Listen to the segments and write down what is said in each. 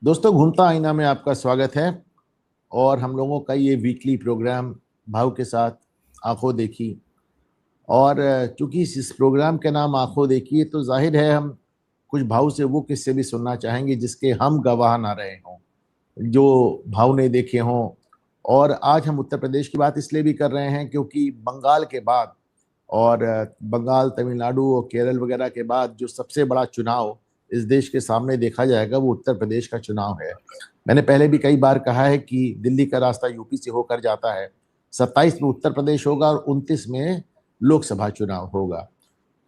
दोस्तों, घूमता आईना में आपका स्वागत है। और हम लोगों का ये वीकली प्रोग्राम भाव के साथ आंखों देखी। और चूंकि इस प्रोग्राम का नाम आंखों देखी है तो जाहिर है हम कुछ भाव से वो किस्से भी सुनना चाहेंगे जिसके हम गवाह ना रहे हों, जो भाव नहीं देखे हों। और आज हम उत्तर प्रदेश की बात इसलिए भी कर रहे हैं क्योंकि बंगाल के बाद और बंगाल, तमिलनाडु और केरल वगैरह के बाद जो सबसे बड़ा चुनाव इस देश के सामने देखा जाएगा वो उत्तर प्रदेश का चुनाव है। मैंने पहले भी कई बार कहा है कि दिल्ली का रास्ता यूपी से होकर जाता है। 27 में उत्तर प्रदेश होगा और 29 में लोकसभा चुनाव होगा।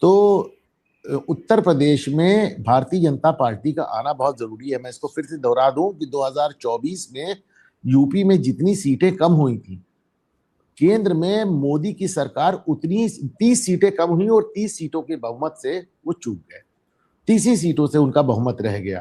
तो उत्तर प्रदेश में भारतीय जनता पार्टी का आना बहुत जरूरी है। मैं इसको फिर से दोहरा दूं कि 2024 में यूपी में जितनी सीटें कम हुई थी, केंद्र में मोदी की सरकार उतनी 30 सीटें कम हुई और 30 सीटों के बहुमत से वो चूक गए। 30 ही सीटों से उनका बहुमत रह गया।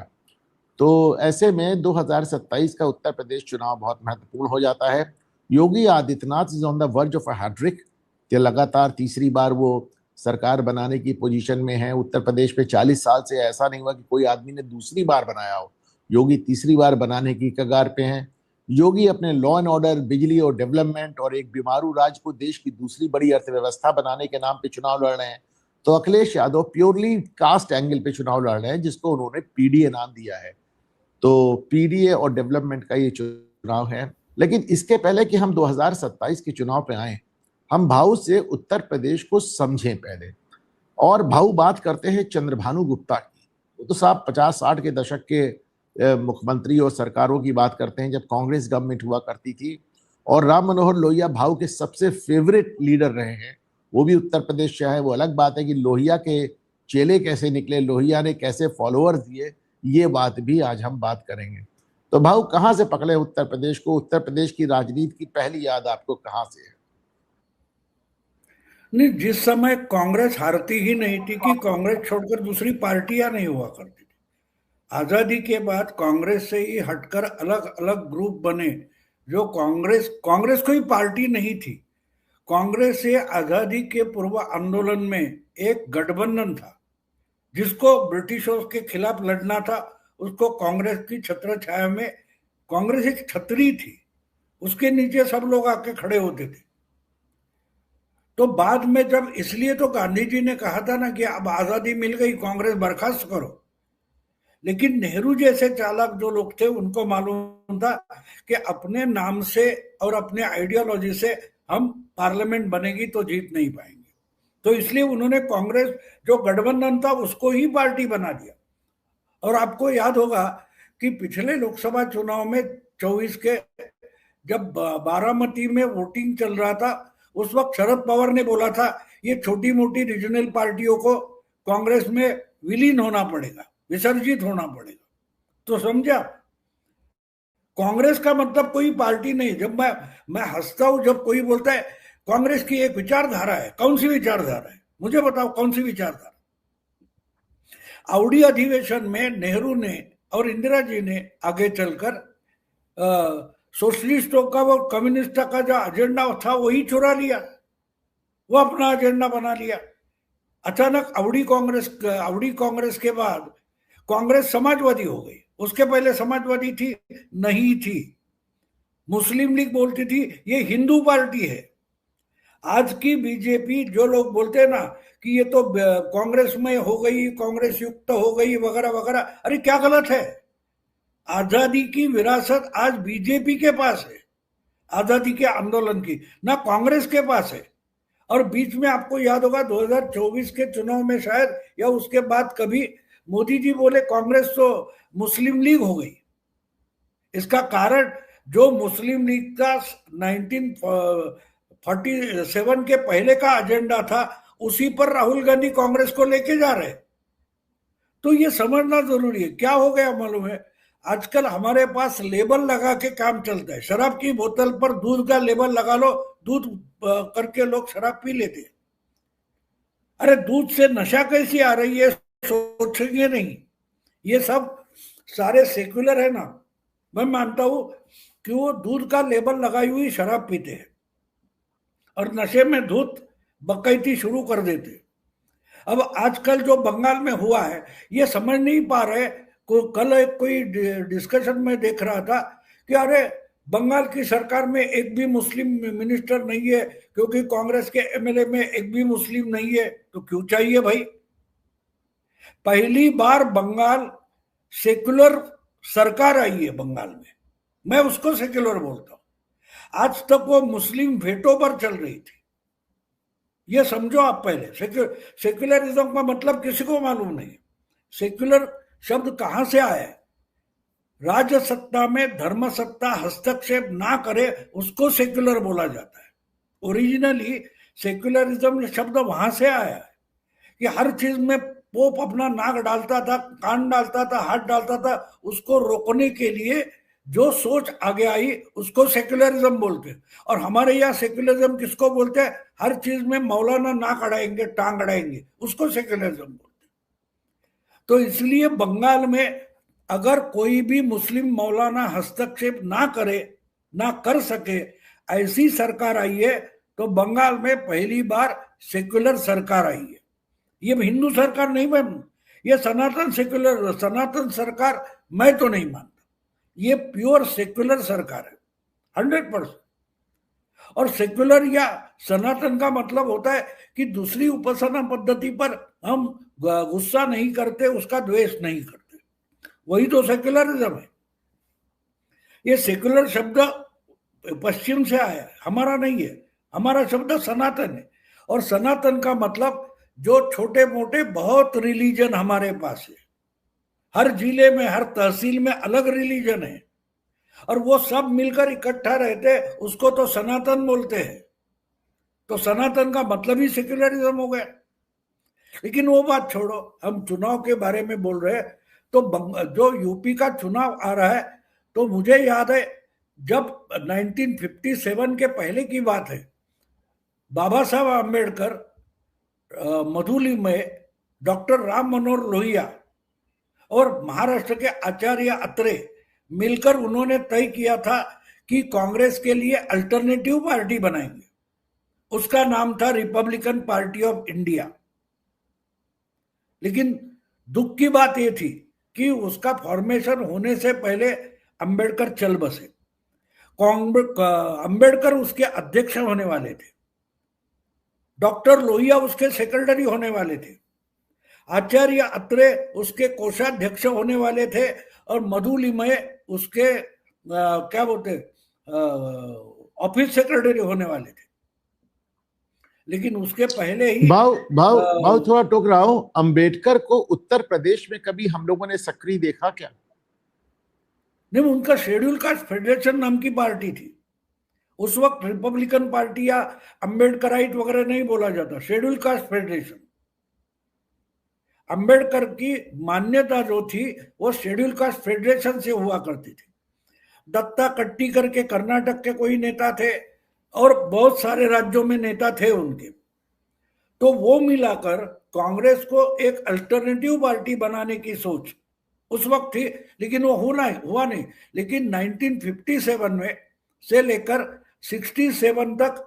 तो ऐसे में 2027 का उत्तर प्रदेश चुनाव बहुत महत्वपूर्ण हो जाता है। Yogi Adityanath is on the verge of a hat trick कि लगातार तीसरी बार वो सरकार बनाने की पोजीशन में है। उत्तर प्रदेश में 40 साल से ऐसा नहीं हुआ कि कोई आदमी ने दूसरी बार बनाया हो। योगी तीसरी बार बनाने की कगार पे हैं। योगी अपने लॉ एंड ऑर्डर, बिजली और डेवलपमेंट और एक बीमारू राज्य को देश की दूसरी बड़ी अर्थव्यवस्था बनाने के नाम पे चुनाव लड़ रहे हैं। तो Akhilesh Yadav purely caste angle पे चुनाव लड़ रहे हैं, जिसको उन्होंने पीडीए नाम दिया है। तो पीडीए और डेवलपमेंट का ये चुनाव है। लेकिन इसके पहले कि हम 2027 के चुनाव पे आए, हम भाऊ से उत्तर प्रदेश को समझें पहले। और भाऊ बात करते हैं चंद्रभानु गुप्ता की। वो तो साहब 50-60 के दशक के मुख्यमंत्री और सरकारों की बात करते हैं जब कांग्रेस गवर्नमेंट हुआ करती थी। और राम मनोहर लोहिया भाऊ के सबसे फेवरेट लीडर रहे हैं, वो भी उत्तर प्रदेश से है। वो अलग बात है कि लोहिया के चेले कैसे निकले, लोहिया ने कैसे फॉलोअर्स दिए, ये बात भी आज हम बात करेंगे। तो भाऊ कहाँ से पकड़े उत्तर प्रदेश को? उत्तर प्रदेश की राजनीति की पहली याद आपको कहाँ से है? नहीं, जिस समय कांग्रेस हारती ही नहीं थी कि कांग्रेस छोड़कर दूसरी पार्टियां नहीं हुआ करती थी। आजादी के बाद कांग्रेस से ही हटकर अलग अलग ग्रुप बने। जो कांग्रेस कांग्रेस कोई पार्टी नहीं थी। कांग्रेस से आजादी के पूर्व आंदोलन में एक गठबंधन था जिसको ब्रिटिशों के खिलाफ लड़ना था। उसको कांग्रेस की छत्र छाया में, कांग्रेस एक छतरी थी, उसके नीचे सब लोग आके खड़े होते थे। तो बाद में जब, इसलिए तो गांधी जी ने कहा था ना कि अब आजादी मिल गई, कांग्रेस बर्खास्त करो। लेकिन नेहरू जैसे चालाक जो लोग थे उनको मालूम था कि अपने नाम से और अपने आइडियोलॉजी से हम पार्लियामेंट बनेगी तो जीत नहीं पाएंगे। तो इसलिए उन्होंने कांग्रेस जो गठबंधन था उसको ही पार्टी बना दिया। और आपको याद होगा कि पिछले लोकसभा चुनाव में 24 के, जब बारामती में वोटिंग चल रहा था, उस वक्त शरद पवार ने बोला था ये छोटी मोटी रीजनल पार्टियों को कांग्रेस में विलीन होना पड़ेगा, विसर्जित होना पड़ेगा। तो समझा, कांग्रेस का मतलब कोई पार्टी नहीं। जब मैं हंसता हूं जब कोई बोलता है कांग्रेस की एक विचारधारा है। कौन सी विचारधारा है? मुझे बताओ कौन सी विचारधारा। आउडी अधिवेशन में नेहरू ने और इंदिरा जी ने आगे चलकर सोशलिस्टों का और कम्युनिस्टों का जो एजेंडा था वही चुरा लिया, वो अपना एजेंडा बना लिया। अचानक आउडी कांग्रेस के बाद कांग्रेस समाजवादी हो गई। उसके पहले समाजवादी थी नहीं थी। मुस्लिम लीग बोलती थी ये हिंदू पार्टी है। आज की बीजेपी जो लोग बोलते हैं ना कि ये तो कांग्रेस में हो गई, कांग्रेस युक्त हो गई वगैरह वगैरह, अरे क्या गलत है? आजादी की विरासत आज बीजेपी के पास है, आजादी के आंदोलन की, ना कांग्रेस के पास है। और बीच में आपको याद होगा 2024 के चुनाव में शायद या उसके बाद कभी मोदी जी बोले कांग्रेस तो मुस्लिम लीग हो गई। इसका कारण जो मुस्लिम लीग का 1947 के पहले का एजेंडा था उसी पर राहुल गांधी कांग्रेस को लेके जा रहे। तो ये समझना जरूरी है। क्या हो गया मालूम है, आजकल हमारे पास लेबल लगा के काम चलता है। शराब की बोतल पर दूध का लेबल लगा लो, दूध करके लोग शराब पी लेते हैं। अरे दूध से नशा कैसी आ रही है सोचेंगे नहीं। ये सब सारे सेक्युलर है ना। मैं मानता हूं कि वो दूध का लेबल लगाई हुई शराब पीते हैं और नशे में धूत बकैती शुरू कर देते। अब आजकल जो बंगाल में हुआ है ये समझ नहीं पा रहे कल एक कोई डिस्कशन में देख रहा था कि अरे बंगाल की सरकार में एक भी मुस्लिम मिनिस्टर नहीं है क्योंकि कांग्रेस के एमएलए में एक भी मुस्लिम नहीं है। तो क्यों चाहिए भाई? पहली बार बंगाल सेकुलर सरकार आई है बंगाल में, मैं उसको सेकुलर बोलता हूं। आज तक वो मुस्लिम वेटो पर चल रही थी, ये समझो आप। पहले सेक्युलरिज्म का मतलब किसी को मालूम नहीं। सेक्युलर शब्द कहां से आया है? राज्य सत्ता में धर्म सत्ता हस्तक्षेप ना करे उसको सेक्युलर बोला जाता है। ओरिजिनली सेक्युलरिज्म शब्द वहां से आया है कि हर चीज में पोप अपना नाक डालता था, कान डालता था, हाथ डालता था, उसको रोकने के लिए जो सोच आगे आई उसको सेक्युलरिज्म बोलते हैं। और हमारे यहाँ सेक्युलरिज्म किसको बोलते हैं? हर चीज में मौलाना नाक अड़ाएंगे, टांग अड़ाएंगे, उसको सेक्युलरिज्म बोलते हैं। तो इसलिए बंगाल में अगर कोई भी मुस्लिम मौलाना हस्तक्षेप ना करे, ना कर सके, ऐसी सरकार आई है, तो बंगाल में पहली बार सेक्युलर सरकार आई है। ये हिंदू सरकार नहीं बन, ये सनातन सनातन सरकार मैं तो नहीं मानता। ये प्योर सेक्युलर सरकार है, 100%। और सेक्युलर या सनातन का मतलब होता है कि दूसरी उपासना पद्धति पर हम गुस्सा नहीं करते, उसका द्वेष नहीं करते, वही तो सेक्युलरिज्म है। ये सेक्युलर शब्द पश्चिम से आया है, हमारा नहीं है। हमारा शब्द सनातन है। और सनातन का मतलब जो छोटे मोटे बहुत रिलीजन हमारे पास है, हर जिले में, हर तहसील में अलग रिलीजन है, और वो सब मिलकर इकट्ठा रहते, उसको तो सनातन बोलते हैं। तो सनातन का मतलब ही सेक्युलरिज्म हो गया। लेकिन वो बात छोड़ो, हम चुनाव के बारे में बोल रहे हैं। तो जो यूपी का चुनाव आ रहा है, तो मुझे याद है जब 1957 के पहले की बात है, बाबा साहब आम्बेडकर, मधुली में डॉक्टर राम मनोहर लोहिया और महाराष्ट्र के आचार्य अत्रे मिलकर उन्होंने तय किया था कि कांग्रेस के लिए अल्टरनेटिव पार्टी बनाएंगे। उसका नाम था रिपब्लिकन पार्टी ऑफ इंडिया। लेकिन दुख की बात यह थी कि उसका फॉर्मेशन होने से पहले अंबेडकर चल बसे। अंबेडकर उसके अध्यक्ष होने वाले थे, डॉक्टर लोहिया उसके सेक्रेटरी होने वाले थे, आचार्य अत्रे उसके कोषाध्यक्ष होने वाले थे, और मधुलिमय उसके क्या बोलते ऑफिस सेक्रेटरी होने वाले थे। लेकिन उसके पहले ही भाव थोड़ा टोक रहा हूं, अंबेडकर को उत्तर प्रदेश में कभी हम लोगों ने सक्रिय देखा क्या? नहीं, उनका शेड्यूल कास्ट फेडरेशन नाम की पार्टी थी उस वक्त। रिपब्लिकन पार्टी या अंबेडकराइट वगैरह नहीं बोला जाता, शेड्यूल कास्ट फेडरेशन। अंबेडकर की मान्यता जो थी वो शेड्यूल कास्ट फेडरेशन से हुआ करती थी। दत्ता कट्टीकर के कर्नाटक के कोई नेता थे और बहुत सारे राज्यों में नेता थे उनके। तो वो मिलाकर कांग्रेस को एक अल्टरनेटिव पार्टी बनाने की सोच उस वक्त थी, लेकिन वो हुआ नहीं। लेकिन 1957 में से लेकर 67 तक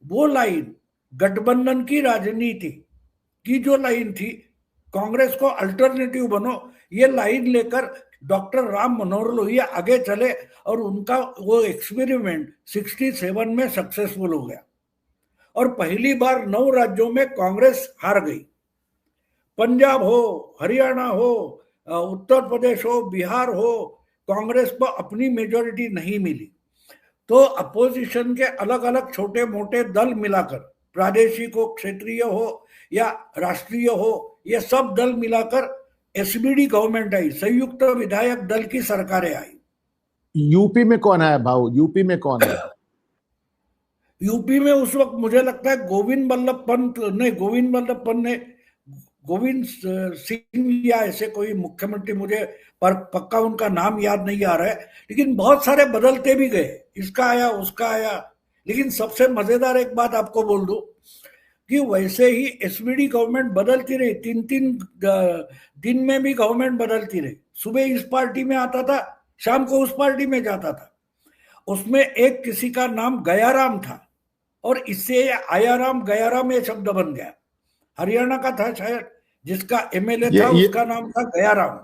वो लाइन, गठबंधन की राजनीति की जो लाइन थी, कांग्रेस को अल्टरनेटिव बनो, ये लाइन लेकर डॉक्टर राम मनोहर लोहिया आगे चले, और उनका वो एक्सपेरिमेंट 67 में सक्सेसफुल हो गया। और पहली बार 9 राज्यों में कांग्रेस हार गई। पंजाब हो, हरियाणा हो, उत्तर प्रदेश हो, बिहार हो, कांग्रेस को अपनी मेजोरिटी नहीं मिली। तो अपोजिशन के अलग अलग छोटे मोटे दल मिलाकर, प्रादेशिक हो, क्षेत्रीय हो या राष्ट्रीय हो, ये सब दल मिलाकर एसबीडी गवर्नमेंट आई, संयुक्त विधायक दल की सरकारें आई। यूपी में कौन है भाऊ? यूपी में कौन है? यूपी में उस वक्त मुझे लगता है गोविंद वल्लभ पंत ने, गोविंद सिंह या ऐसे कोई मुख्यमंत्री, मुझे पर पक्का उनका नाम याद नहीं आ रहा है। लेकिन बहुत सारे बदलते भी गए, इसका आया उसका आया। लेकिन सबसे मजेदार एक बात आपको बोल दूं कि वैसे ही एसबीडी गवर्नमेंट बदलती रही, 3-3 दिन में भी गवर्नमेंट बदलती रही। सुबह इस पार्टी में आता था, शाम को उस पार्टी में जाता था। उसमें एक किसी का नाम गयाराम था, और इससे आयाराम गयाराम ये शब्द बन गया। हरियाणा का था शायद, जिसका एमएलए था, उसका नाम था गयाराम।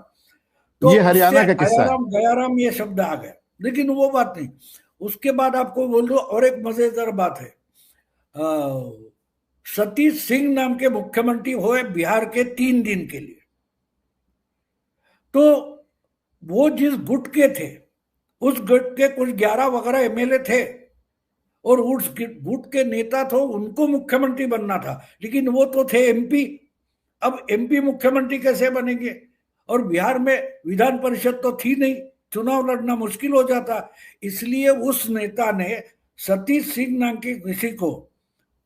तो ये हरियाणा का किस्सा है। आयाराम गयाराम ये शब्द आ गया, लेकिन वो बात नहीं। उसके बाद आपको बोल दो और एक मजेदार बात है, सतीश सिंह नाम के मुख्यमंत्री हुए बिहार के 3 दिन के लिए। तो वो जिस गुट के थे, उस गुट के कुछ 11 वगैरह एमएलए थे और उस गुट के नेता थे, उनको मुख्यमंत्री बनना था, लेकिन वो तो थे एमपी। अब एमपी मुख्यमंत्री कैसे बनेंगे? और बिहार में विधान परिषद तो थी नहीं, चुनाव लड़ना मुश्किल हो जाता। इसलिए उस नेता ने सतीश सिंह नाम के किसी को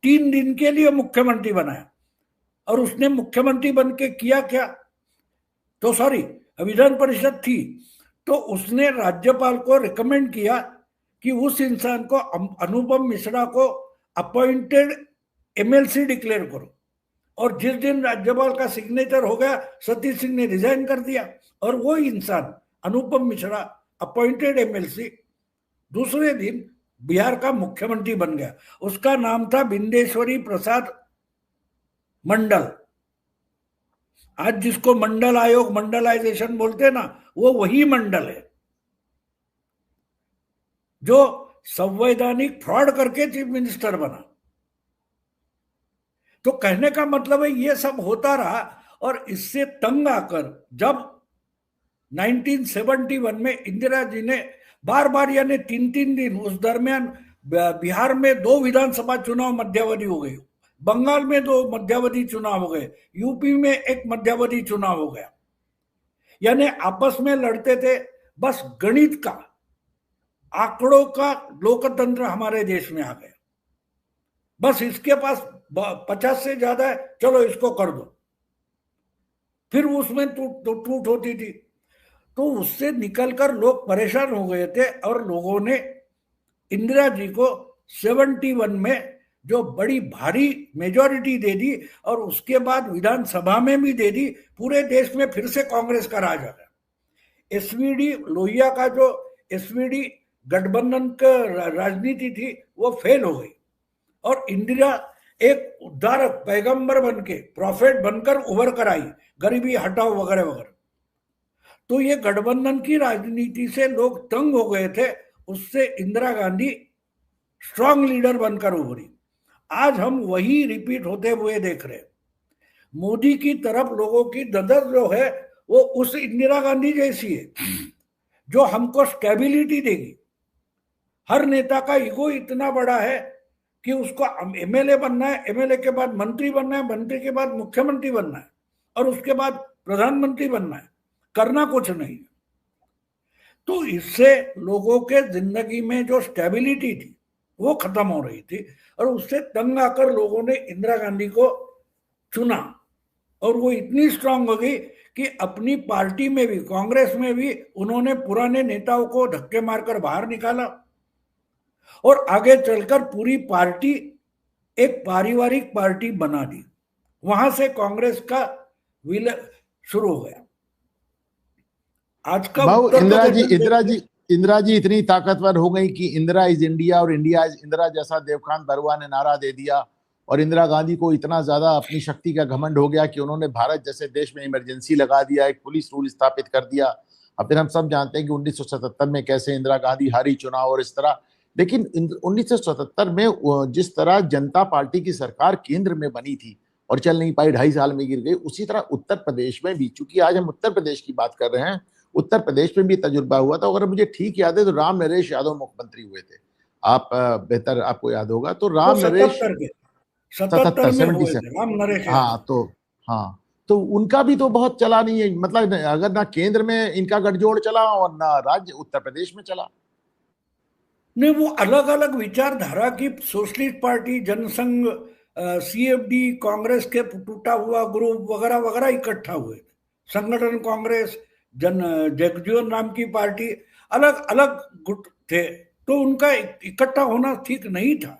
3 दिन के लिए मुख्यमंत्री बनाया। और उसने मुख्यमंत्री बन के किया क्या? तो सॉरी, विधान परिषद थी, तो उसने राज्यपाल को रिकमेंड किया कि उस इंसान को, अनुपम मिश्रा को अपॉइंटेड एमएलसी डिक्लेयर करो। और जिस दिन राज्यपाल का सिग्नेचर हो गया, सतीश सिंह ने रिजाइन कर दिया और वो इंसान अनुपम मिश्रा अपॉइंटेड एमएलसी दूसरे दिन बिहार का मुख्यमंत्री बन गया। उसका नाम था बिंदेश्वरी प्रसाद मंडल। आज जिसको मंडल आयोग, मंडलाइजेशन बोलते हैं ना, वो वही मंडल है जो संवैधानिक फ्रॉड करके चीफ मिनिस्टर बना। तो कहने का मतलब है ये सब होता रहा। और इससे तंग आकर जब 1971 में इंदिरा जी ने बार बार, यानी 3-3 दिन, उस दरमियान बिहार में 2 विधानसभा चुनाव मध्यावधि हो गए, बंगाल में 2 मध्यावधि चुनाव हो गए, यूपी में 1 मध्यावधि चुनाव हो गया। यानी आपस में लड़ते थे। बस गणित का, आंकड़ों का लोकतंत्र हमारे देश में आ गया। बस इसके पास 50 से ज्यादा है, चलो इसको कर दो। फिर उसमें टूट होती थी। तो उससे निकलकर लोग परेशान हो गए थे और लोगों ने इंदिरा जी को 71 में जो बड़ी भारी मेजॉरिटी दे दी और उसके बाद विधानसभा में भी दे दी। पूरे देश में फिर से कांग्रेस का राज आ गया। एसवीडी लोहिया का जो एसवीडी गठबंधन का राजनीति थी वो फेल हो गई और इंदिरा एक उद्धारक, पैगंबर बनके, प्रॉफिट बनकर उभर कर आई, गरीबी हटाओ वगैरह वगैरह। तो ये गठबंधन की राजनीति से लोग तंग हो गए थे। उससे इंदिरा गांधी स्ट्रांग लीडर बनकर उभरी। आज हम वही रिपीट होते हुए देख रहे हैं। मोदी की तरफ लोगों की नजर जो है वो उस इंदिरा गांधी जैसी है जो हमको स्टेबिलिटी देगी। हर नेता का ईगो इतना बड़ा है कि उसको एमएलए बनना है, एमएलए के बाद मंत्री बनना है, मंत्री के बाद मुख्यमंत्री बनना है और उसके बाद प्रधानमंत्री बनना है, करना कुछ नहीं। तो इससे लोगों के जिंदगी में जो स्टेबिलिटी थी वो खत्म हो रही थी और उससे तंग आकर लोगों ने इंदिरा गांधी को चुना। और वो इतनी स्ट्रांग हो गई कि अपनी पार्टी में भी, कांग्रेस में भी, उन्होंने पुराने नेताओं को धक्के मारकर बाहर निकाला और आगे चलकर पूरी पार्टी एक पारिवारिक पार्टी बना दी। वहां से कांग्रेस का विलय शुरू हो गया। आज का इंदिरा जी इतनी ताकतवर हो गई कि इंदिरा इज इंडिया और इंडिया इज इंदिरा जैसा देवकांत बरुआ ने नारा दे दिया। और इंदिरा गांधी को इतना ज्यादा अपनी शक्ति का घमंड हो गया कि उन्होंने भारत जैसे देश में इमरजेंसी लगा दिया, एक पुलिस रूल स्थापित कर दिया। अब फिर हम सब जानते हैं कि 1977 में कैसे इंदिरा गांधी हारी चुनाव और इस तरह। लेकिन 1977 में जिस तरह जनता पार्टी की सरकार केंद्र में बनी थी और चल नहीं पाई, 2.5 साल में गिर गई, उसी तरह उत्तर प्रदेश में भी, चूंकि आज हम उत्तर प्रदेश की बात कर रहे हैं, उत्तर प्रदेश में भी तजुर्बा हुआ था। अगर मुझे ठीक याद है तो राम नरेश यादव मुख्यमंत्री हुए थे। आप बेहतर आपको याद होगा। तो राम नरेश 77 में हुए थे राम नरेश। हाँ, तो उनका भी तो बहुत चला नहीं है। मतलब अगर ना केंद्र में इनका गठजोड़ चला और ना राज्य उत्तर प्रदेश में चला। नहीं, वो अलग अलग विचारधारा की socialist party, Jansangh, CFD, Congress के टूटा हुआ ग्रुप वगैरह वगैरह इकट्ठा हुए। संगठन कांग्रेस, जगजीवन राम की पार्टी, अलग अलग गुट थे। तो उनका इकट्ठा होना ठीक नहीं था।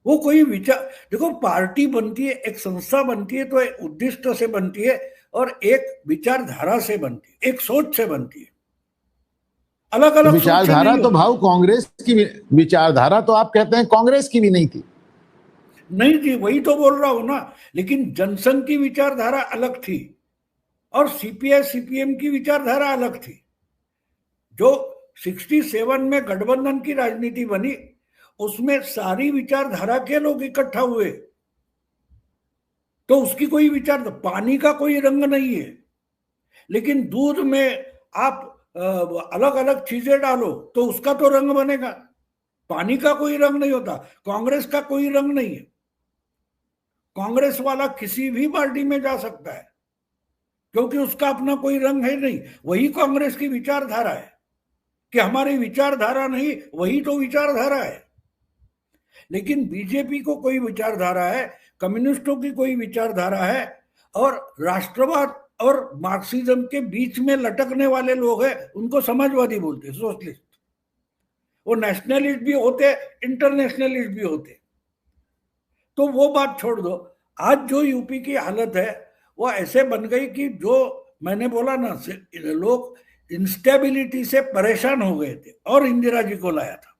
वो कोई विचार, देखो पार्टी बनती है, एक संस्था बनती है तो एक उद्दिष्ट से बनती है और एक विचारधारा से बनती है, एक सोच से बनती है। अलग अलग विचारधारा तो भाव कांग्रेस की विचारधारा तो आप कहते हैं कांग्रेस की भी नहीं थी। नहीं थी, वही तो बोल रहा हूं ना। लेकिन जनसंघ की विचारधारा अलग थी और सीपीआई सीपीएम की विचारधारा अलग थी। जो 67 में गठबंधन की राजनीति बनी उसमें सारी विचारधारा के लोग इकट्ठा हुए, तो उसकी कोई विचार, पानी का कोई रंग नहीं है। लेकिन दूध में आप अलग अलग चीजें डालो तो उसका तो रंग बनेगा, पानी का कोई रंग नहीं होता। कांग्रेस का कोई रंग नहीं है, कांग्रेस वाला किसी भी पार्टी में जा सकता है क्योंकि उसका अपना कोई रंग है नहीं। वही कांग्रेस की विचारधारा है कि हमारी विचारधारा नहीं, वही तो विचारधारा है। लेकिन बीजेपी को कोई विचारधारा है, कम्युनिस्टों की कोई विचारधारा है, और राष्ट्रवाद और मार्क्सिज्म के बीच में लटकने वाले लोग हैं उनको समाजवादी बोलते, सोशलिस्ट। वो नेशनलिस्ट भी होते, इंटरनेशनलिस्ट भी होते। तो वो बात छोड़ दो। आज जो यूपी की हालत है वो ऐसे बन गई कि जो मैंने बोला ना, लोग इंस्टेबिलिटी से परेशान हो गए थे और इंदिरा जी को लाया था।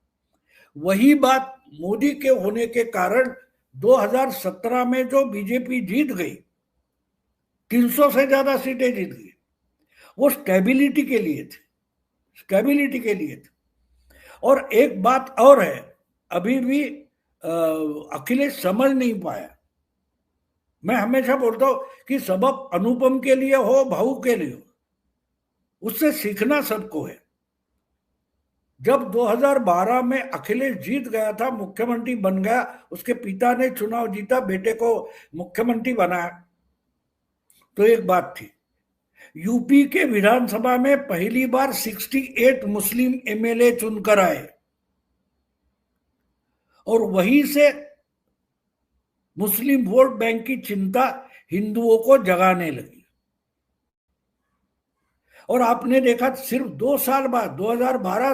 वही बात मोदी के होने के कारण 2017 में जो बीजेपी जीत गई, 300 से ज्यादा सीटें जीत गई, वो स्टेबिलिटी के लिए थे, स्टेबिलिटी के लिए थे। और एक बात और है, अभी भी अखिलेश समझ नहीं पाया। मैं हमेशा बोलता हूं कि सबक अनुपम के लिए हो, भाऊ के लिए हो, उससे सीखना सबको है। जब 2012 में अखिलेश जीत गया था, मुख्यमंत्री बन गया, उसके पिता ने चुनाव जीता, बेटे को मुख्यमंत्री बनाया, तो एक बात थी, यूपी के विधानसभा में पहली बार 68 मुस्लिम एमएलए चुनकर आए और वहीं से मुस्लिम वोट बैंक की चिंता हिंदुओं को जगाने लगी। और आपने देखा सिर्फ 2 साल बाद 2012,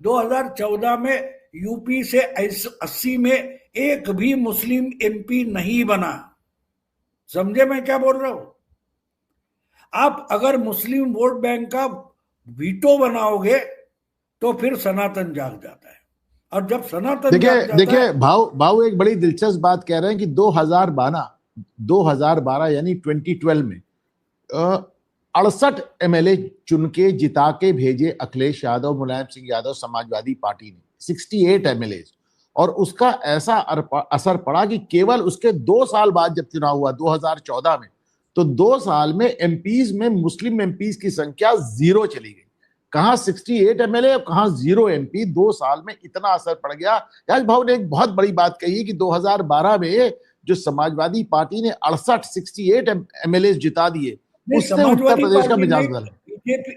2014 में यूपी से 80 में एक भी मुस्लिम एमपी नहीं बना। समझे मैं क्या बोल रहा हूं? आप अगर मुस्लिम वोट बैंक का वीटो बनाओगे तो फिर सनातन जाग जाता है। और जब सनातन देखिए भाव एक बड़ी दिलचस्प बात कह रहे हैं कि 2012 यानी 2012 में 68 एमएलए चुन के जिता के भेजे अखिलेश यादव, मुलायम सिंह यादव, समाजवादी पार्टी ने 68 एमएलए, और उसका ऐसा असर पड़ा कि केवल उसके 2 साल बाद जब चुनाव हुआ 2014 में, तो 2 साल में एमपीज में मुस्लिम एमपीज की संख्या 0 चली गई। कहां 68 एमएलए, कहां 0 एमपी, 2 साल में इतना असर पड़ गया। याज भाव ने एक बहुत बड़ी बात कही कि 2012 में जो समाजवादी पार्टी ने 68 एमएलए जिता दिए, उससे उत्तर प्रदेश का मिजाज बदला।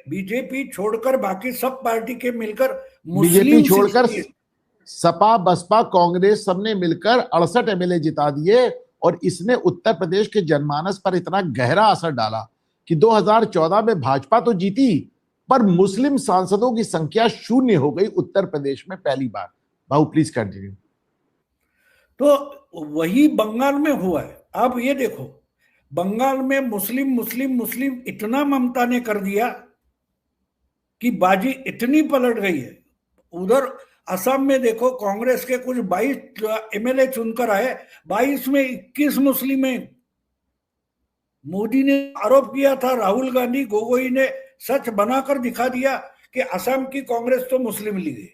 बीजेपी छोड़कर बाकी सब पार्टी के मिलकर, बीजेपी छोड़कर सपा, बसपा, कांग्रेस सबने मिलकर 68 एमएलए जिता दिए, और इसने उत्तर प्रदेश के जनमानस पर इतना गहरा असर डाला कि 2014 में भाजपा तो जीती पर मुस्लिम सांसदों की संख्या 0 हो गई उत्तर प्रदेश में पहली बार। भाऊ प्लीज कंटिन्यू। तो वही बंगाल में हुआ है। अब ये देखो, बंगाल में मुस्लिम मुस्लिम मुस्लिम इतना ममता ने कर दिया कि बाजी इतनी पलट गई है। उधर असम में देखो, कांग्रेस के कुछ 22 एमएलए चुनकर आए, 22 में 21 मुस्लिम हैं। मोदी ने आरोप किया था, राहुल गांधी, गोगोई ने सच बनाकर दिखा दिया कि असम की कांग्रेस तो मुस्लिम लीग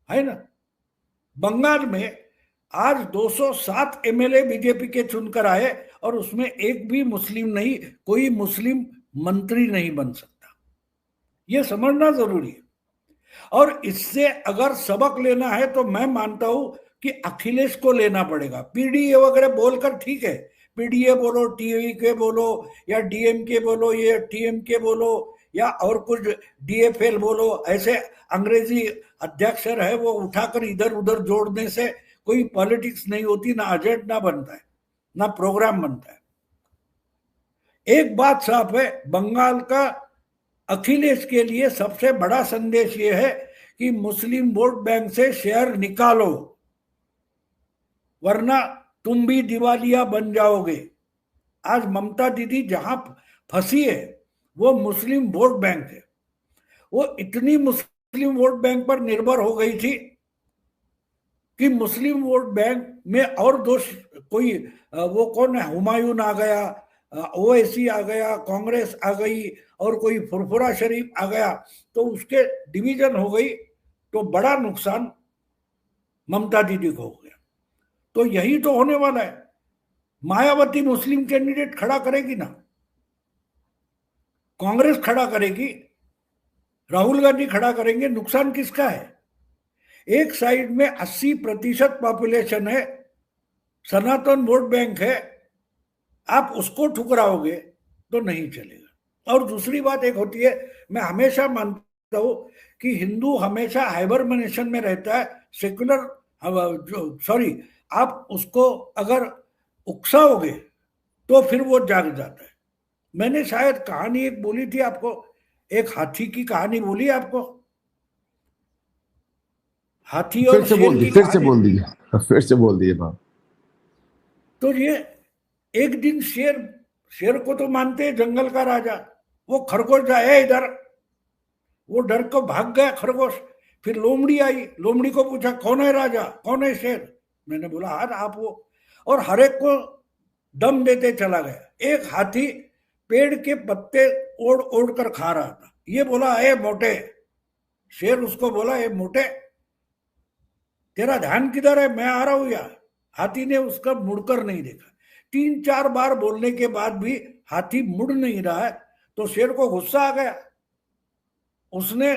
है ना। बंगाल में आज 207 एमएलए बीजेपी के चुनकर आए और उसमें एक भी मुस्लिम नहीं, कोई मुस्लिम मंत्री नहीं बन सकता। यह समझना जरूरी है। और इससे अगर सबक लेना है तो मैं मानता हूं कि अखिलेश को लेना पड़ेगा। पीडीए वगैरह बोलकर ठीक है, पीडीए बोलो, टीवीके बोलो, या डीएमके बोलो, या टीएमके बोलो, या और कुछ डीएफएल बोलो, ऐसे अंग्रेजी अध्यक्षर है वो उठाकर इधर उधर जोड़ने से कोई पॉलिटिक्स नहीं होती, ना एजेंडा बनता है, ना प्रोग्राम बनता है। एक बात साफ है, बंगाल का अखिलेश के लिए सबसे बड़ा संदेश यह है कि मुस्लिम वोट बैंक से शेयर निकालो, वरना तुम भी दिवालिया बन जाओगे। आज ममता दीदी जहां फंसी है वो मुस्लिम वोट बैंक है। वो इतनी मुस्लिम वोट बैंक पर निर्भर हो गई थी कि मुस्लिम वोट बैंक में और दोष कोई, वो कौन है, हुमायूं आ गया, ओवैसी आ गया, कांग्रेस आ गई और कोई फुरफुरा शरीफ आ गया, तो उसके डिवीजन हो गई, तो बड़ा नुकसान ममता दीदी को हो गया। तो यही तो होने वाला है। मायावती मुस्लिम कैंडिडेट खड़ा करेगी ना, कांग्रेस खड़ा करेगी, राहुल गांधी खड़ा करेंगे, नुकसान किसका है? एक साइड में 80% पॉपुलेशन है, सनातन वोट बैंक है, आप उसको ठुकराओगे तो नहीं चलेगा। और दूसरी बात एक होती है, मैं हमेशा मानता हूं कि हिंदू हमेशा हाइबरनेशन में रहता है, सेकुलर जो सॉरी, आप उसको अगर उकसाओगे तो फिर वो जाग जाता है। मैंने शायद कहानी एक बोली थी आपको, एक हाथी की कहानी बोली आपको, हाथी और शेर की फिर से कहानी। बोल दीजिए, फिर से बोल दीजिए बाप। तो ये एक दिन शेर, शेर को तो मानते हैं जंगल का राजा, वो खरगोश जाए इधर, वो डर को भाग गया खरगोश। फिर लोमड़ी आई, लोमड़ी को पूछा कौन है राजा, कौन है शेर? मैंने बोला हाँ आप वो। और हर एक को दम देते चला गया। एक हाथी पेड़ के पत्ते ओढ़ ओढ़ कर खा रहा था, ये बोला ए मोटे, शेर उसको बोला ए मोटे, तेरा ध्यान किधर है, मैं आ रहा हूं यार। हाथी ने उसका मुड़कर नहीं देखा। 3-4 बार बोलने के बाद भी हाथी मुड़ नहीं रहा है, तो शेर को गुस्सा आ गया, उसने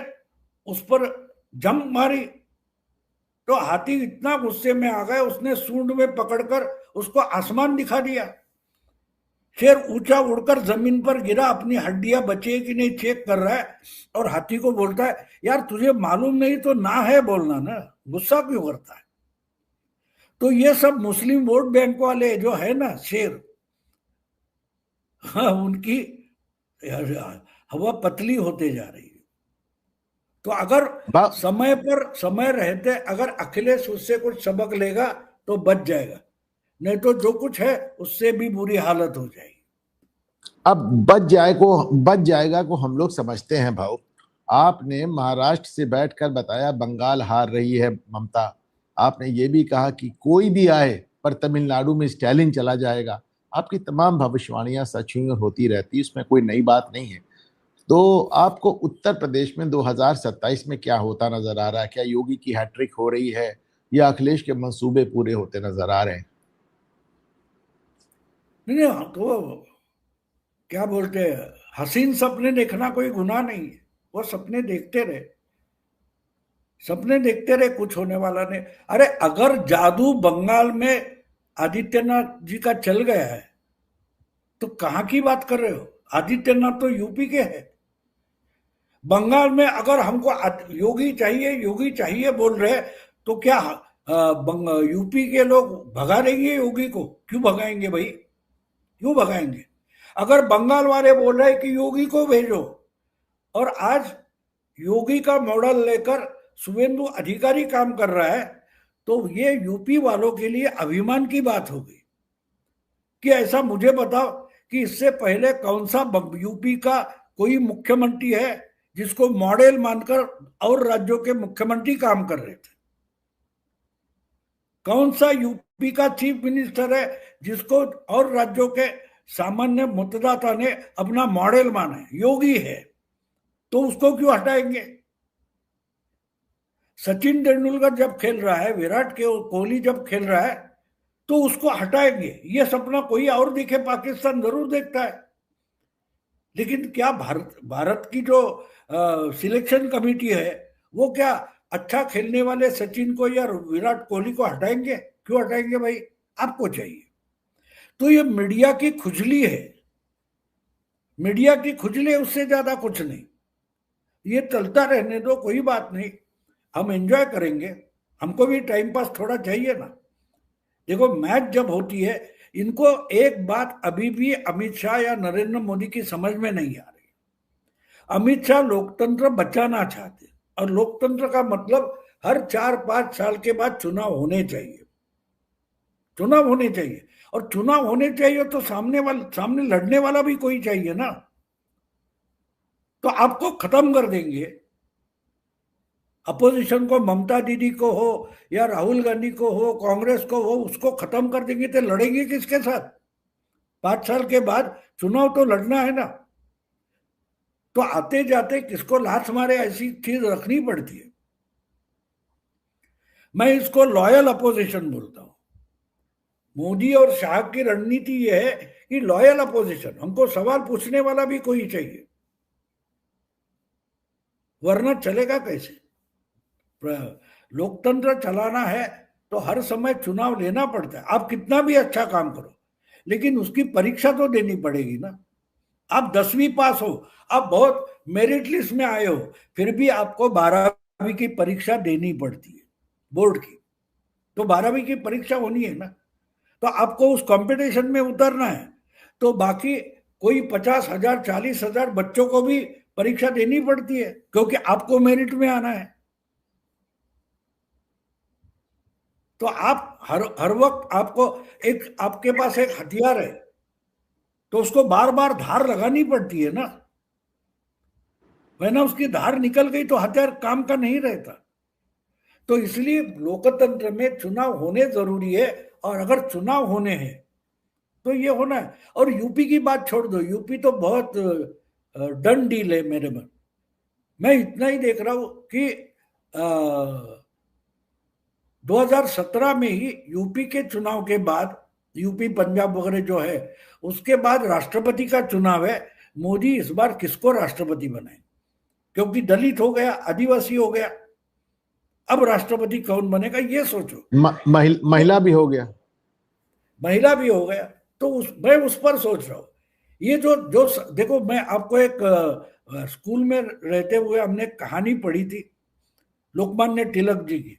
उस पर जंप मारी। तो हाथी इतना गुस्से में आ गया, उसने सूंड में पकड़कर उसको आसमान दिखा दिया। शेर ऊंचा उड़कर जमीन पर गिरा, अपनी हड्डियां बचे कि नहीं चेक कर रहा है, और हाथी को बोलता है यार तुझे मालूम नहीं तो ना है बोलना ना, गुस्सा क्यों करता है? तो ये सब मुस्लिम वोट बैंक वाले जो है ना शेर, हाँ, उनकी हवा पतली होते जा रही है। तो अगर बाप समय पर समय रहते अगर अखिलेश उससे कुछ सबक लेगा तो बच जाएगा, नहीं तो जो कुछ है उससे भी बुरी हालत हो जाएगी। अब बच जाएगा को हम लोग समझते हैं भाव। आपने महाराष्ट्र से बैठकर बताया बंगाल हार रही है ममता, आपने ये भी कहा कि कोई भी आए पर तमिलनाडु में स्टैलिन चला जाएगा। आपकी तमाम भविष्यवाणियां सच हुई और होती रहती, इसमें कोई नई बात नहीं है। तो आपको उत्तर प्रदेश में 2027 में क्या होता नजर आ रहा है? क्या योगी की हैट्रिक हो रही है या अखिलेश के मंसूबे पूरे होते नजर आ रहे हैं? नहीं नहीं, तो क्या बोलते हैं, हसीन सपने देखना कोई गुनाह नहीं है, वो सपने देखते रहे, सपने देखते रहे, कुछ होने वाला नहीं। अरे अगर जादू बंगाल में आदित्यनाथ जी का चल गया है तो कहाँ की बात कर रहे हो? आदित्यनाथ तो यूपी के हैं। बंगाल में अगर हमको योगी चाहिए बोल रहे, तो क्या यूपी के लोग भगा देंगे योगी को? क्यों भगाएंगे भाई, क्यों भगाएंगे? अगर बंगाल वाले बोल रहे कि योगी को भेजो, और आज योगी का मॉडल लेकर शुभेंदु अधिकारी काम कर रहा है, तो ये यूपी वालों के लिए अभिमान की बात होगी। कि ऐसा मुझे बताओ कि इससे पहले कौन सा यूपी का कोई मुख्यमंत्री है जिसको मॉडल मानकर और राज्यों के मुख्यमंत्री काम कर रहे थे? कौन सा यूपी का चीफ मिनिस्टर है जिसको और राज्यों के सामान्य मतदाता ने अपना मॉडल माना है? योगी है, तो उसको क्यों हटाएंगे? सचिन तेंदुलकर जब खेल रहा है, विराट कोहली जब खेल रहा है, तो उसको हटाएंगे, ये सपना कोई और देखे, पाकिस्तान जरूर देखता है। लेकिन क्या भारत की जो सिलेक्शन कमेटी है, वो क्या अच्छा खेलने वाले सचिन को या विराट कोहली को हटाएंगे? क्यों हटाएंगे भाई? आपको चाहिए। तो ये मीडिया की खुजली है, मीडिया की खुजली है, उससे ज्यादा कुछ नहीं। ये चलता रहने दो, कोई बात नहीं, हम एंजॉय करेंगे, हमको भी टाइम पास थोड़ा चाहिए ना। देखो मैच जब होती है, इनको एक बात अभी भी अमित शाह या नरेंद्र मोदी की समझ में नहीं आ रही। अमित शाह लोकतंत्र बचाना चाहते, और लोकतंत्र का मतलब हर 4-5 साल के बाद चुनाव होने चाहिए, चुनाव होने चाहिए। और चुनाव होने चाहिए तो सामने लड़ने वाला भी कोई चाहिए ना। तो आपको खत्म कर देंगे, अपोजिशन को, ममता दीदी को हो या राहुल गांधी को हो, कांग्रेस को हो, उसको खत्म कर देंगे तो लड़ेंगे किसके साथ? 5 साल के बाद चुनाव तो लड़ना है ना। तो आते जाते किसको लात मारे ऐसी चीज रखनी पड़ती है। मैं इसको लॉयल अपोजिशन बोलता हूं। मोदी और शाह की रणनीति यह है कि लॉयल अपोजिशन, हमको सवाल पूछने वाला भी कोई चाहिए, वरना चलेगा कैसे। लोकतंत्र चलाना है तो हर समय चुनाव लेना पड़ता है। आप कितना भी अच्छा काम करो, लेकिन उसकी परीक्षा तो देनी पड़ेगी ना। आप 10वीं पास हो, आप बहुत मेरिट लिस्ट में आए हो, फिर भी आपको 12वीं की परीक्षा देनी पड़ती है, बोर्ड की। तो 12वीं की परीक्षा होनी है ना, तो आपको उस कंपटीशन में उतरना है। तो बाकी कोई 50,000 40,000 बच्चों को भी परीक्षा देनी पड़ती है, क्योंकि आपको मेरिट में आना है। तो आप हर वक्त आपको आपके पास एक हथियार है, तो उसको बार बार धार लगानी पड़ती है ना, वरना उसकी धार निकल गई तो हथियार काम का नहीं रहता। तो इसलिए लोकतंत्र में चुनाव होने जरूरी है, और अगर चुनाव होने हैं तो ये होना है। और यूपी की बात छोड़ दो, यूपी तो बहुत डन डील है मेरे मन। मैं इतना ही देख रहा हूं कि 2017 में ही यूपी के चुनाव के बाद, यूपी पंजाब वगैरह जो है, उसके बाद राष्ट्रपति का चुनाव है। मोदी इस बार किसको राष्ट्रपति बनाए, क्योंकि दलित हो गया, आदिवासी हो गया, अब राष्ट्रपति कौन बनेगा ये सोचो। महिला भी हो गया, महिला भी हो गया, तो मैं उस पर सोच रहा हूँ। ये जो जो देखो, मैं आपको एक स्कूल में रहते हुए हमने कहानी पढ़ी थी लोकमान्य तिलक जी की।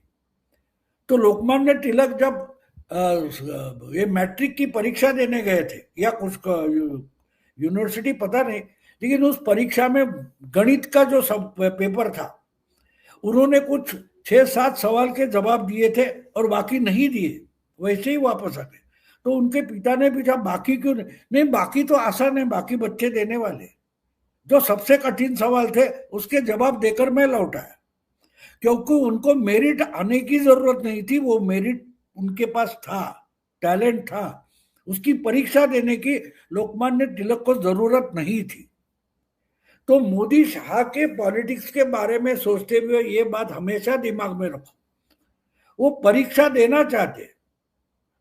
तो लोकमान्य तिलक जब ये मैट्रिक की परीक्षा देने गए थे, या कुछ यूनिवर्सिटी पता नहीं, लेकिन उस परीक्षा में गणित का जो सब पेपर था, उन्होंने कुछ 6-7 सवाल के जवाब दिए थे और बाकी नहीं दिए, वैसे ही वापस आ गए। तो उनके पिता ने पूछा बाकी क्यों नहीं, बाकी तो आसान है, बाकी बच्चे देने वाले। जो सबसे कठिन सवाल थे उसके जवाब देकर मैं लौटाया, क्योंकि उनको मेरिट आने की जरूरत नहीं थी, वो मेरिट उनके पास था, टैलेंट था, उसकी परीक्षा देने की लोकमान्य तिलक को जरूरत नहीं थी। तो मोदी शाह के पॉलिटिक्स के बारे में सोचते हुए ये बात हमेशा दिमाग में रखो, वो परीक्षा देना चाहते,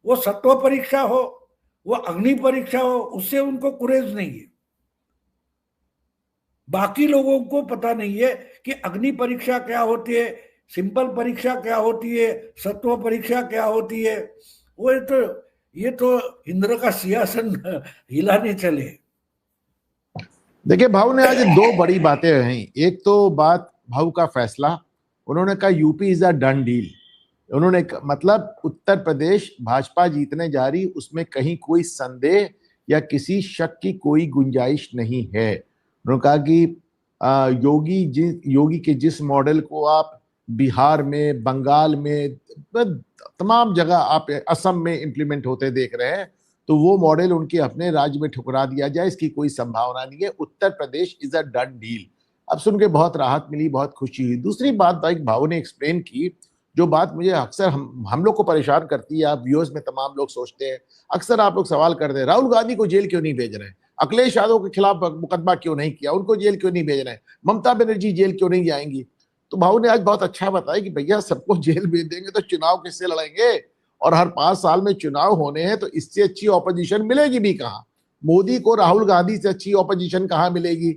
वो सत्व परीक्षा हो, वो अग्नि परीक्षा हो, उससे उनको कुरेज नहीं है। बाकी लोगों को पता नहीं है कि अग्नि परीक्षा क्या होती है, सिंपल परीक्षा क्या होती है, सत्व परीक्षा क्या होती है। वो ये तो इंद्र का सिंहासन हिलाने चले। देखिए भाऊ ने आज दो बड़ी बातें रही। एक तो बात भाऊ का फैसला, उन्होंने कहा UP is a done deal. उन्होंने मतलब उत्तर प्रदेश भाजपा जीतने जा रही, उसमें कहीं कोई संदेह या किसी शक की कोई गुंजाइश नहीं है। उन्होंने कहा कि योगी के जिस मॉडल को आप बिहार में, बंगाल में, तमाम जगह आप असम में इंप्लीमेंट होते देख रहे हैं, तो वो मॉडल उनके अपने राज्य में ठुकरा दिया जाए, इसकी कोई संभावना नहीं है। Uttar Pradesh is a done deal. अब सुन के बहुत राहत मिली, बहुत खुशी हुई। दूसरी बात भाई ने एक्सप्लेन की, जो बात मुझे अक्सर हम लोग को परेशान करती है, आप व्यूअर्स में तमाम लोग सोचते हैं, अक्सर आप लोग सवाल करते हैं, राहुल गांधी को जेल क्यों नहीं भेज रहे हैं, अखिलेश यादव के खिलाफ मुकदमा क्यों नहीं किया, उनको जेल क्यों नहीं भेज रहे हैं, ममता बनर्जी जेल क्यों नहीं जाएंगी। तो भाऊ ने आज बहुत अच्छा बताया कि भैया सबको जेल भेज देंगे तो चुनाव किससे लड़ेंगे, और हर 5 साल में चुनाव होने हैं, तो इससे अच्छी ऑपोजिशन मिलेगी भी कहां। मोदी को राहुल गांधी से अच्छी ऑपोजिशन कहां मिलेगी,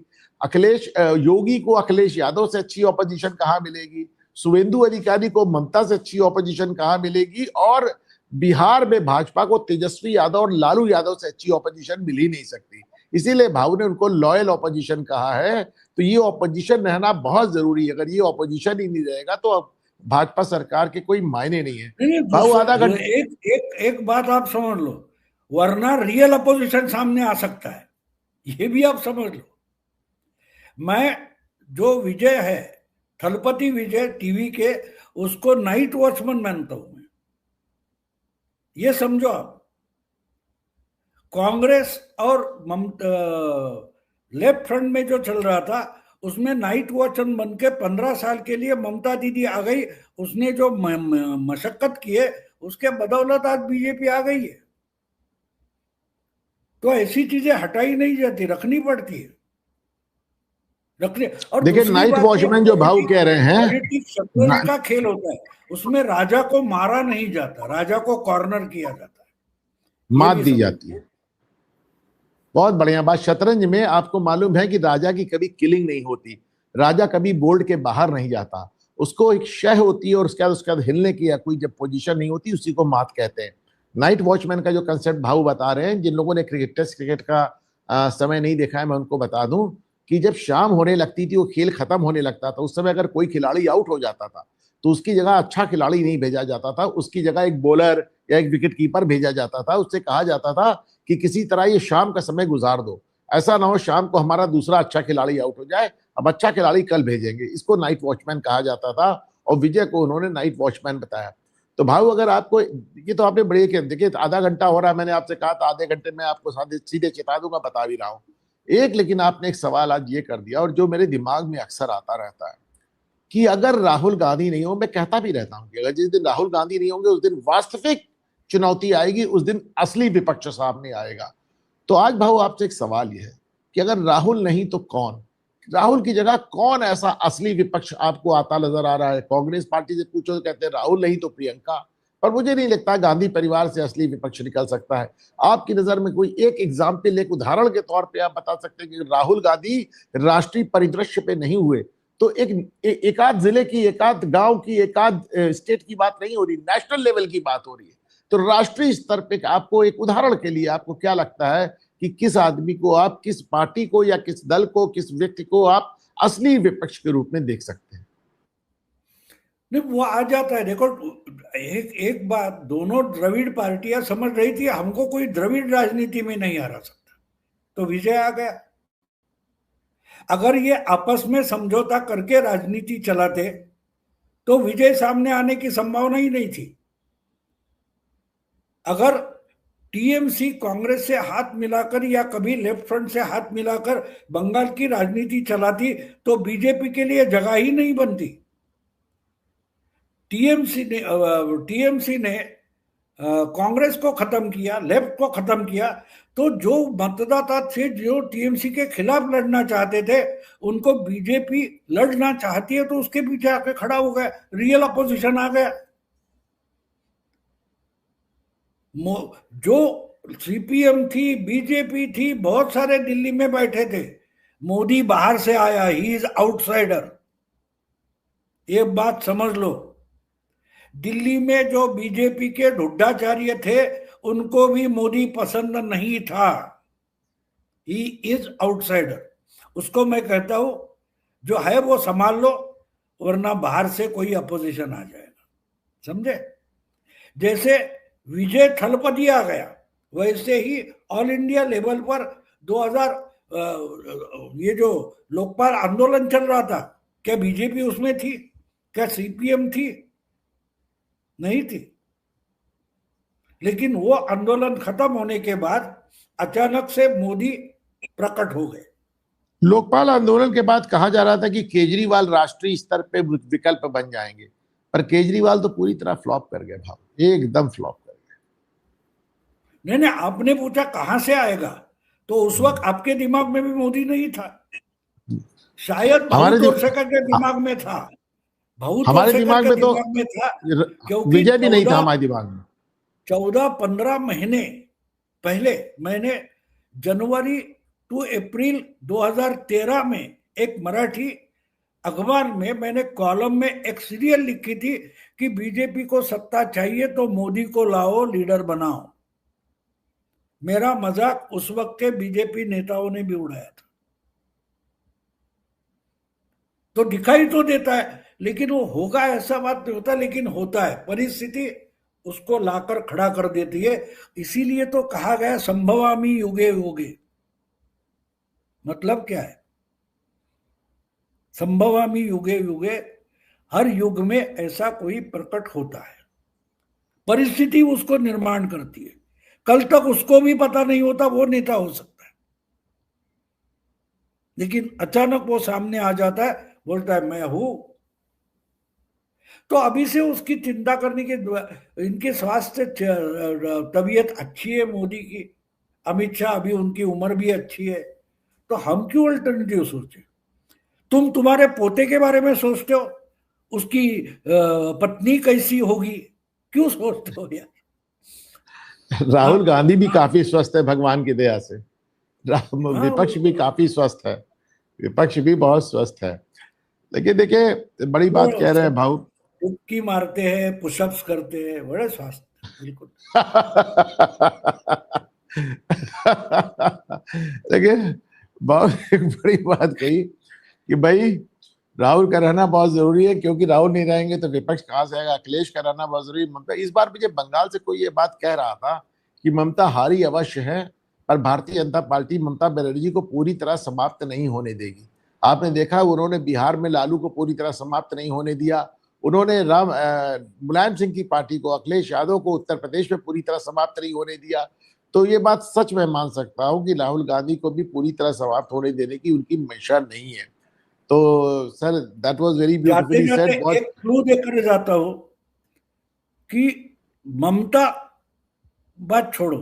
योगी को अखिलेश यादव से अच्छी ऑपोजिशन कहां मिलेगी, शुभेंदु अधिकारी को ममता से अच्छी ऑपोजिशन कहां मिलेगी, और बिहार में भाजपा को तेजस्वी यादव और लालू यादव से अच्छी ऑपोजिशन मिल ही नहीं सकती। इसीलिए भाऊ ने उनको लॉयल ऑपोजिशन कहा है। तो ये ऑपोजिशन रहना बहुत जरूरी है। अगर ये ऑपोजिशन ही नहीं रहेगा तो भाजपा सरकार के कोई मायने नहीं है। भाऊ आधा घंटा एक बात आप समझ लो, वरना रियल अपोजिशन सामने आ सकता है, ये भी आप समझ लो। मैं जो विजय है, थलपति विजय टीवी के, उसको नाइट वॉचमैन मानता हूं मैं, ये समझो आप। कांग्रेस और लेफ्ट फ्रंट में जो चल रहा था, उसमें नाइट वॉचमैन बन के 15 साल के लिए ममता दीदी आ गई। उसने जो मशक्कत की है, उसके बदौलत आज बीजेपी आ गई है। तो ऐसी चीजें हटाई नहीं जाती, रखनी पड़ती है, रखने। और देखिए, दूसरी नाइट बात, ये वॉचमैन जो भाव कह रहे हैं, पॉलिटिक्स सट्टोरी का खेल होता है, उसमें राजा को मारा नहीं जाता, राजा को कॉर्नर किया जाता है, ये मात भी दी समझ। जाती है। बहुत बढ़िया बात। शतरंज में आपको मालूम है कि राजा की कभी किलिंग नहीं होती, राजा कभी बोर्ड के बाहर नहीं जाता, उसको एक शह होती है और उसके बाद हिलने की या कोई जब पोजीशन नहीं होती, उसी को मात कहते हैं। नाइट वॉचमैन का जो कंसेप्ट भाव बता रहे हैं, जिन लोगों ने टेस्ट क्रिकेट का समय नहीं देखा है, मैं उनको बता दूं कि जब शाम होने लगती थी, वो खेल खत्म होने लगता था, उस समय अगर कोई खिलाड़ी आउट हो जाता था तो उसकी जगह अच्छा खिलाड़ी नहीं भेजा जाता था, उसकी जगह एक बॉलर या एक विकेट कीपर भेजा जाता था। उससे कहा जाता था कि किसी तरह ये शाम का समय गुजार दो, ऐसा ना हो शाम को हमारा दूसरा अच्छा खिलाड़ी आउट हो जाए, अब अच्छा खिलाड़ी कल भेजेंगे। इसको नाइट वॉचमैन कहा जाता था और विजय को उन्होंने नाइट वॉचमैन बताया। तो भाव, अगर आपको ये तो आपने बड़े के देखिए, आधा घंटा हो रहा है, मैंने आपसे कहा था आधे घंटे में आपको सीधे चिता दूंगा, बता भी रहा हूं एक। लेकिन आपने एक सवाल आज ये कर दिया और जो मेरे दिमाग में अक्सर आता रहता है कि अगर राहुल गांधी नहीं हो, मैं कहता भी रहता हूं कि अगर जिस दिन राहुल गांधी नहीं होंगे, उस दिन वास्तविक चुनौती आएगी, उस दिन असली विपक्ष सामने आएगा। तो आज भाऊ आपसे एक सवाल यह है कि अगर राहुल नहीं तो कौन, राहुल की जगह कौन ऐसा असली विपक्ष आपको आता नजर आ रहा है? कांग्रेस पार्टी से पूछो तो कहते हैं राहुल नहीं तो प्रियंका, पर मुझे नहीं लगता गांधी परिवार से असली विपक्ष निकल सकता है। आपकी नजर में कोई एक एग्जाम्पल, एक उदाहरण के तौर पे आप बता सकते हैं कि राहुल गांधी राष्ट्रीय परिदृश्य पे नहीं हुए तो एक आध जिले की, एक आध गांव की, एक आध स्टेट की बात नहीं हो रही, नेशनल लेवल की बात हो रही है। तो राष्ट्रीय स्तर पे आपको एक उदाहरण के लिए आपको क्या लगता है कि किस आदमी को आप, किस पार्टी को या किस दल को, किस व्यक्ति को आप असली विपक्ष के रूप में देख सकते हैं? नहीं, वो आ जाता है। देखो, एक एक बात दोनों द्रविड़ पार्टियां समझ रही थी, हमको कोई द्रविड़ राजनीति में नहीं हरा सकता, तो विजय आ गया। अगर ये आपस में समझौता करके राजनीति चलाते तो विजय सामने आने की संभावना ही नहीं थी। अगर टीएमसी कांग्रेस से हाथ मिलाकर या कभी लेफ्ट फ्रंट से हाथ मिलाकर बंगाल की राजनीति चलाती तो बीजेपी के लिए जगह ही नहीं बनती। टीएमसी ने कांग्रेस को खत्म किया, लेफ्ट को खत्म किया, तो जो मतदाता थे जो टीएमसी के खिलाफ लड़ना चाहते थे, उनको बीजेपी लड़ना चाहती है तो उसके पीछे आके खड़ा हो गया, रियल अपोजिशन आ गया। जो सीपीएम थी, बीजेपी थी, बहुत सारे दिल्ली में बैठे थे। मोदी बाहर से आया, ही इज आउटसाइडर, ये बात समझ लो। दिल्ली में जो बीजेपी के ढुड्ढाचार्य थे, उनको भी मोदी पसंद नहीं था, ही इज आउटसाइडर। उसको मैं कहता हूं, जो है वो संभाल लो, वरना बाहर से कोई अपोजिशन आ जाएगा, समझे? जैसे विजय थलपति आ गया, वैसे ही ऑल इंडिया लेवल पर 2000 ये जो लोकपाल आंदोलन चल रहा था, क्या बीजेपी उसमें थी? क्या सीपीएम थी? नहीं थी। लेकिन वो आंदोलन खत्म होने के बाद अचानक से मोदी प्रकट हो गए। लोकपाल आंदोलन के बाद कहा जा रहा था कि केजरीवाल राष्ट्रीय स्तर पे विकल्प बन जाएंगे, पर केजरीवाल तो पूरी तरह फ्लॉप कर गए भाव, एकदम फ्लॉप कर गए। नहीं नहीं, आपने पूछा कहां से आएगा, तो उस वक्त आपके दिमाग में भी मोदी नहीं था, शायद भाऊ हमारे तोरसेकर के दिमाग में था, भाऊ हमारे तोरसेकर दिमाग के में तो दिमाग में था। क्योंकि विजय भी नहीं था 14 हमारे दिमाग में। 14-15 महीने पहले मैंने जनवरी टू अप्रैल 2013 में एक मराठी अखबार में मैंने कॉलम में एक सीरियल लिखी थी कि बीजेपी को सत्ता चाहिए तो मोदी को लाओ, लीडर बनाओ। मेरा मजाक उस वक्त के बीजेपी नेताओं ने भी उड़ाया था। तो दिखाई तो देता है, लेकिन वो होगा ऐसा बात नहीं होता, लेकिन होता है, परिस्थिति उसको लाकर खड़ा कर देती है। इसीलिए तो कहा गया संभवामी युगे युगे। मतलब क्या है? संभवामी युगे युगे, हर युग में ऐसा कोई प्रकट होता है, परिस्थिति उसको निर्माण करती है। कल तक उसको भी पता नहीं होता वो नेता हो सकता है, लेकिन अचानक वो सामने आ जाता है, बोलता है मैं हूं। तो अभी से उसकी चिंता करने के, इनके स्वास्थ्य तबीयत अच्छी है मोदी की, अमित शाह अभी उनकी उम्र भी अच्छी है, तो हम क्यों अल्टरनेटिव सोचे? तुम्हारे पोते के बारे में सोचते हो, उसकी पत्नी कैसी होगी, क्यों सोचते हो यार? राहुल गांधी भी काफी स्वस्थ है भगवान की दया से, विपक्ष भी काफी स्वस्थ है, विपक्ष भी बहुत स्वस्थ है। लेकिन देखिए बड़ी बात कह रहे हैं भाऊ, डुबकी मारते हैं, पुशअप्स करते हैं, बड़े स्वास्थ्य बिल्कुल। देखिए बहुत एक बड़ी बात कही कि भाई राहुल का रहना बहुत जरूरी है, क्योंकि राहुल नहीं रहेंगे तो विपक्ष कहां से आएगा। अखिलेश का रहना बहुत जरूरी है। ममता, इस बार मुझे बंगाल से कोई ये बात कह रहा था कि ममता हारी अवश्य है, पर भारतीय जनता पार्टी ममता बनर्जी को पूरी तरह समाप्त नहीं होने देगी। आपने देखा उन्होंने बिहार में लालू को पूरी तरह समाप्त नहीं होने दिया, उन्होंने मुलायम सिंह की पार्टी को, अखिलेश यादव को उत्तर प्रदेश में पूरी तरह समाप्त नहीं होने दिया। तो ये बात सच में मान सकता हूं कि राहुल गांधी को भी पूरी तरह समाप्त होने देने की उनकी मंशा नहीं है। तो sir that was very beautifully said. एक क्लू देकर जाता हूं कि ममता बात छोड़ो,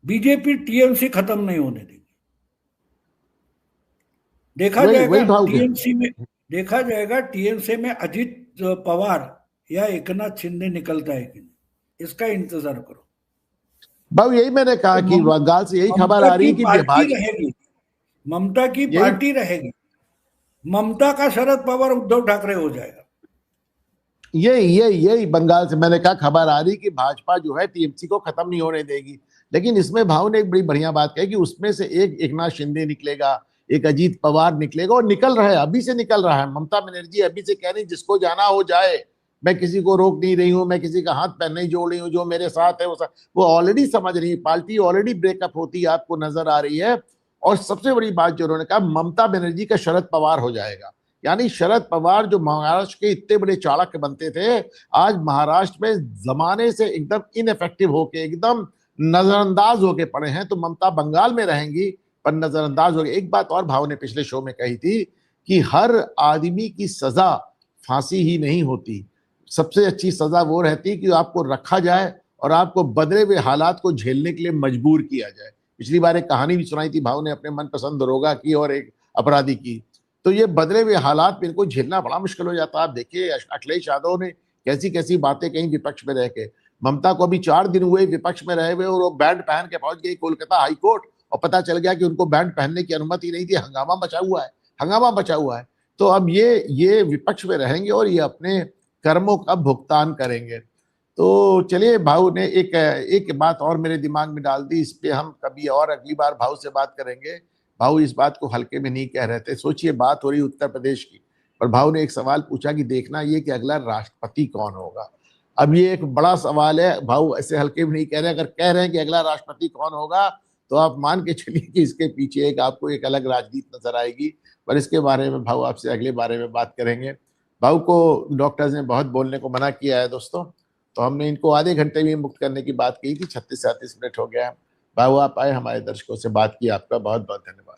बीजेपी टीएमसी खत्म नहीं होने देगी। देखा जाएगा टीएमसी में अजित पवार या एकनाथ शिंदे निकलता है कि नहीं, इसका इंतजार करो। भाई यही मैंने कहा कि बंगाल से यही खबर आ रही है कि पार्टी रहेगी, ममता की पार्टी रहेगी, ममता का शरद पवार उद्धव ठाकरे हो जाएगा। यही बंगाल से मैंने कहा खबर आ रही कि भाजपा जो है टीएमसी को खत्म नहीं होने देगी। लेकिन इसमें भाव ने एक बड़ी बढ़िया बात कही कि उसमें से एक एकनाथ शिंदे निकलेगा, एक अजीत पवार निकलेगा, और निकल रहा है, अभी से निकल रहा है। ममता बनर्जी अभी से कह रही जिसको जाना हो जाए, मैं किसी को रोक नहीं रही हूँ, मैं किसी का हाथ पैर नहीं जोड़ रही हूँ, जो मेरे साथ है वो ऑलरेडी समझ रही है, पार्टी ऑलरेडी ब्रेकअप होती आपको नजर आ रही है। और सबसे बड़ी बात जो उन्होंने कहा, ममता बनर्जी का शरद पवार हो जाएगा। यानी शरद पवार जो महाराष्ट्र के इतने बड़े चाणक्य बनते थे, आज महाराष्ट्र में जमाने से एकदम इनइफेक्टिव होके, एकदम नजरअंदाज होके पड़े हैं। तो ममता बंगाल में रहेंगी पर नजरअंदाज हो गए। एक बात और भाव ने पिछले शो में कही थी कि हर आदमी की सजा फांसी ही नहीं होती, सबसे अच्छी सजा वो रहती कि आपको रखा जाए और आपको बदले हुए हालात को झेलने के लिए मजबूर किया जाए। पिछली बार एक कहानी भी सुनाई थी भाव ने अपने मनपसंद दरोगा की और एक अपराधी की। तो ये बदले हुए हालात में इनको झेलना बड़ा मुश्किल हो जाता है। आप देखिए अखिलेश यादव ने कैसी कैसी बातें कही विपक्ष में रह के। ममता को अभी 4 दिन हुए विपक्ष में रहे हुए और वो बैंड पहन के पहुंच गई कोलकाता हाईकोर्ट, और पता चल गया कि उनको बैंड पहनने की अनुमति नहीं थी। हंगामा बचा हुआ है। तो अब ये विपक्ष में रहेंगे और ये अपने कर्मों का भुगतान करेंगे। तो चलिए, भाऊ ने एक बात और मेरे दिमाग में डाल दी, इस पे हम कभी और अगली बार भाऊ से बात करेंगे। भाऊ इस बात को हल्के में नहीं कह रहे थे। सोचिए, बात हो रही उत्तर प्रदेश की, पर भाऊ ने एक सवाल पूछा कि देखना ये कि अगला राष्ट्रपति कौन होगा। अब ये एक बड़ा सवाल है, भाऊ ऐसे हल्के में नहीं कह रहे। अगर कह रहे हैं कि अगला राष्ट्रपति कौन होगा, तो आप मान के चलिए कि इसके पीछे आपको एक अलग राजनीति नजर आएगी। पर इसके बारे में भाऊ आपसे अगले बारे में बात करेंगे। भाऊ को डॉक्टर्स ने बहुत बोलने को मना किया है दोस्तों, तो हमने इनको आधे घंटे में मुक्त करने की बात की थी। 36 से 37 मिनट हो गया है। भाऊ आप आए, हमारे दर्शकों से बात की, आपका बहुत बहुत धन्यवाद।